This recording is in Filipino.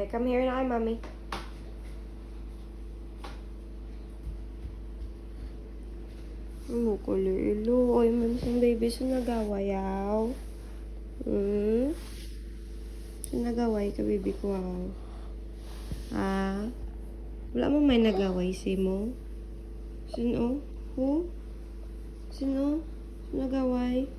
Okay, come here na kay mami. Kulilo. Ay, man siyang baby. Sunagawayaw. Sunagaway ka, baby ko. Ah? Wala mo may nagaway si mo? Sino? Who? Sino? Sunagaway?